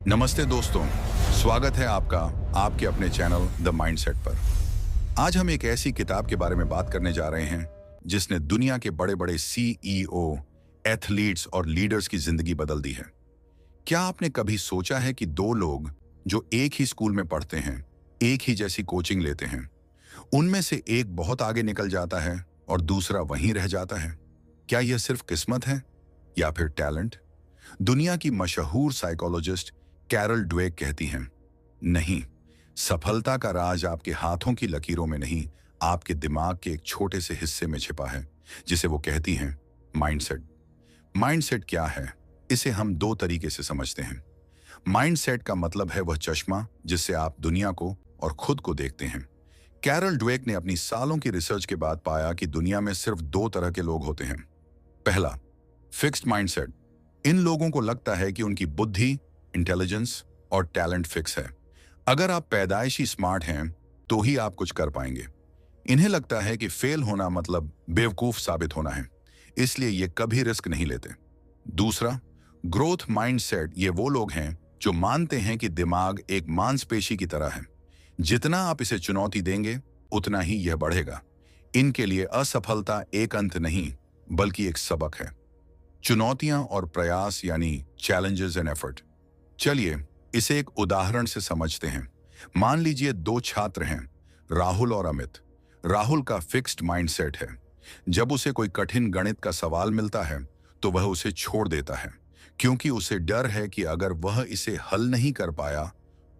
नमस्ते दोस्तों, स्वागत है आपका आपके अपने चैनल द माइंडसेट पर। आज हम एक ऐसी किताब के बारे में बात करने जा रहे हैं जिसने दुनिया के बड़े बड़े सीईओ, एथलीट्स और लीडर्स की जिंदगी बदल दी है। क्या आपने कभी सोचा है कि दो लोग जो एक ही स्कूल में पढ़ते हैं, एक ही जैसी कोचिंग लेते हैं, उनमें से एक बहुत आगे निकल जाता है और दूसरा वहीं रह जाता है? क्या यह सिर्फ किस्मत है या फिर टैलेंट? दुनिया की मशहूर साइकोलॉजिस्ट कैरल ड्वेक कहती हैं, नहीं, सफलता का राज आपके हाथों की लकीरों में नहीं, आपके दिमाग के एक छोटे से हिस्से में छिपा है, जिसे वो कहती हैं माइंडसेट। माइंडसेट क्या है? इसे हम दो तरीके से समझते हैं। माइंडसेट का मतलब है वह चश्मा जिससे आप दुनिया को और खुद को देखते हैं। कैरल ड्वेक ने अपनी सालों की रिसर्च के बाद पाया कि दुनिया में सिर्फ दो तरह के लोग होते हैं। पहला, फिक्स्ड माइंडसेट। इन लोगों को लगता है कि उनकी बुद्धि, इंटेलिजेंस और टैलेंट फिक्स है। अगर आप पैदाइशी स्मार्ट हैं तो ही आप कुछ कर पाएंगे। इन्हें लगता है कि फेल होना मतलब बेवकूफ साबित होना है, इसलिए ये कभी रिस्क नहीं लेते। दूसरा, ग्रोथ माइंडसेट। ये वो लोग हैं जो मानते हैं कि दिमाग एक मांसपेशी की तरह है, जितना आप इसे चुनौती देंगे उतना ही यह बढ़ेगा। इनके लिए असफलता एक अंत नहीं बल्कि एक सबक है। चुनौतियां और प्रयास यानी चैलेंजेस एंड एफर्ट। चलिए इसे एक उदाहरण से समझते हैं। मान लीजिए दो छात्र हैं, राहुल और अमित। राहुल का फिक्स्ड माइंडसेट है। जब उसे कोई कठिन गणित का सवाल मिलता है तो वह उसे छोड़ देता है, क्योंकि उसे डर है कि अगर वह इसे हल नहीं कर पाया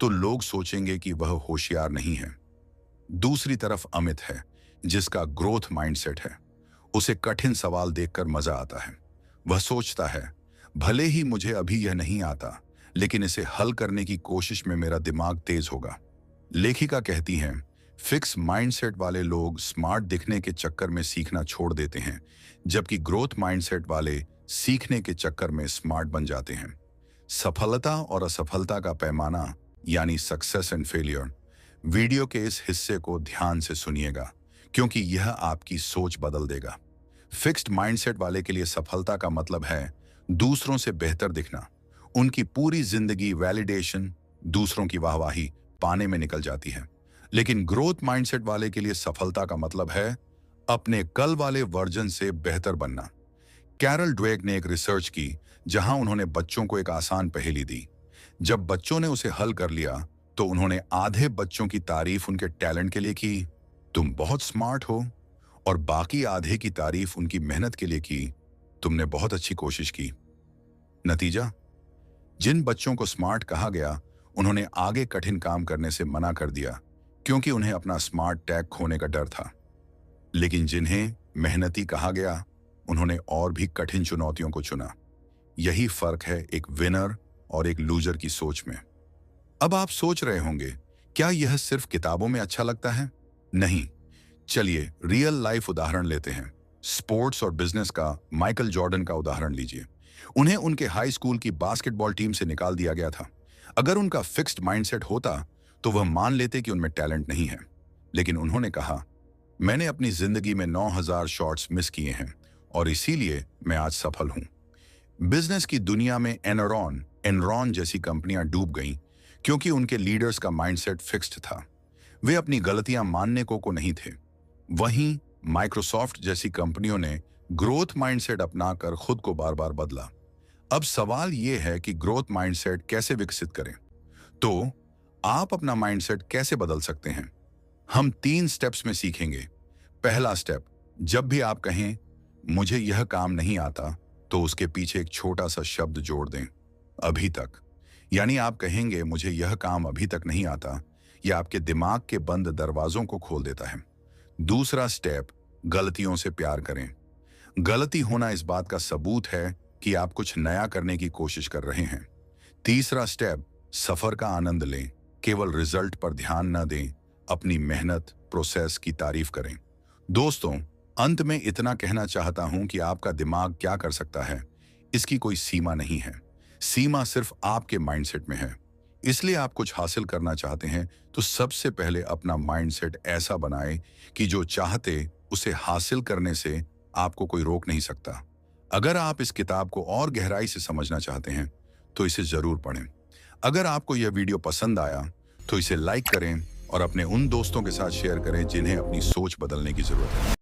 तो लोग सोचेंगे कि वह होशियार नहीं है। दूसरी तरफ अमित है, जिसका ग्रोथ माइंडसेट है। उसे कठिन सवाल देखकर मजा आता है। वह सोचता है, भले ही मुझे अभी यह नहीं आता, लेकिन इसे हल करने की कोशिश में मेरा दिमाग तेज होगा। लेखिका कहती हैं, फिक्स माइंडसेट वाले लोग स्मार्ट दिखने के चक्कर में सीखना छोड़ देते हैं, जबकि ग्रोथ माइंडसेट वाले सीखने के चक्कर में स्मार्ट बन जाते हैं। सफलता और असफलता का पैमाना यानी सक्सेस एंड फेलियर। वीडियो के इस हिस्से को ध्यान से सुनिएगा, क्योंकि यह आपकी सोच बदल देगा। फिक्स्ड माइंडसेट वाले के लिए सफलता का मतलब है दूसरों से बेहतर दिखना। उनकी पूरी जिंदगी वैलिडेशन, दूसरों की वाहवाही पाने में निकल जाती है। लेकिन ग्रोथ माइंडसेट वाले के लिए सफलता का मतलब है अपने कल वाले वर्जन से बेहतर बनना। कैरल ड्वेक ने एक रिसर्च की जहां उन्होंने बच्चों को एक आसान पहेली दी। जब बच्चों ने उसे हल कर लिया तो उन्होंने आधे बच्चों की तारीफ उनके टैलेंट के लिए की, तुम बहुत स्मार्ट हो, और बाकी आधे की तारीफ उनकी मेहनत के लिए की, तुमने बहुत अच्छी कोशिश की। नतीजा, जिन बच्चों को स्मार्ट कहा गया उन्होंने आगे कठिन काम करने से मना कर दिया, क्योंकि उन्हें अपना स्मार्ट टैग खोने का डर था। लेकिन जिन्हें मेहनती कहा गया उन्होंने और भी कठिन चुनौतियों को चुना। यही फर्क है एक विनर और एक लूजर की सोच में। अब आप सोच रहे होंगे, क्या यह सिर्फ किताबों में अच्छा लगता है? नहीं, चलिए रियल लाइफ उदाहरण लेते हैं। स्पोर्ट्स और बिजनेस का माइकल जॉर्डन का उदाहरण लीजिए। उन्हें उनके हाई स्कूल की बास्केटबॉल टीम से निकाल दिया गया था। अगर उनका फिक्स्ड माइंडसेट होता तो वह मान लेते कि उनमें टैलेंट नहीं है। लेकिन उन्होंने कहा, मैंने अपनी जिंदगी में 9,000 शॉट्स मिस किए हैं और इसीलिए मैं आज सफल हूं। बिजनेस की दुनिया में एनरॉन जैसी कंपनियां डूब गईं क्योंकि उनके लीडर्स का माइंडसेट फिक्स्ड था। वे अपनी गलतियां मानने को नहीं थे। वहीं माइक्रोसॉफ्ट जैसी कंपनियों ने ग्रोथ माइंडसेट अपनाकर खुद को बार बार बदला। अब सवाल यह है कि ग्रोथ माइंडसेट कैसे विकसित करें? तो आप अपना माइंडसेट कैसे बदल सकते हैं? हम 3 स्टेप्स में सीखेंगे। पहला स्टेप, जब भी आप कहें मुझे यह काम नहीं आता, तो उसके पीछे एक छोटा सा शब्द जोड़ दें, अभी तक। यानी आप कहेंगे मुझे यह काम अभी तक नहीं आता, यह आपके दिमाग के बंद दरवाजों को खोल देता है। दूसरा स्टेप, गलतियों से प्यार करें। गलती होना इस बात का सबूत है कि आप कुछ नया करने की कोशिश कर रहे हैं। तीसरा स्टेप, सफर का आनंद लें, केवल रिजल्ट पर ध्यान न दें, अपनी मेहनत, प्रोसेस की तारीफ करें। दोस्तों, अंत में इतना कहना चाहता हूं कि आपका दिमाग क्या कर सकता है, इसकी कोई सीमा नहीं है। सीमा सिर्फ आपके माइंडसेट में है। इसलिए आप कुछ हासिल करना चाहते हैं तो सबसे पहले अपना माइंडसेट ऐसा बनाएं कि जो चाहते उसे हासिल करने से आपको कोई रोक नहीं सकता। अगर आप इस किताब को और गहराई से समझना चाहते हैं तो इसे जरूर पढ़ें। अगर आपको यह वीडियो पसंद आया तो इसे लाइक करें और अपने उन दोस्तों के साथ शेयर करें जिन्हें अपनी सोच बदलने की जरूरत है।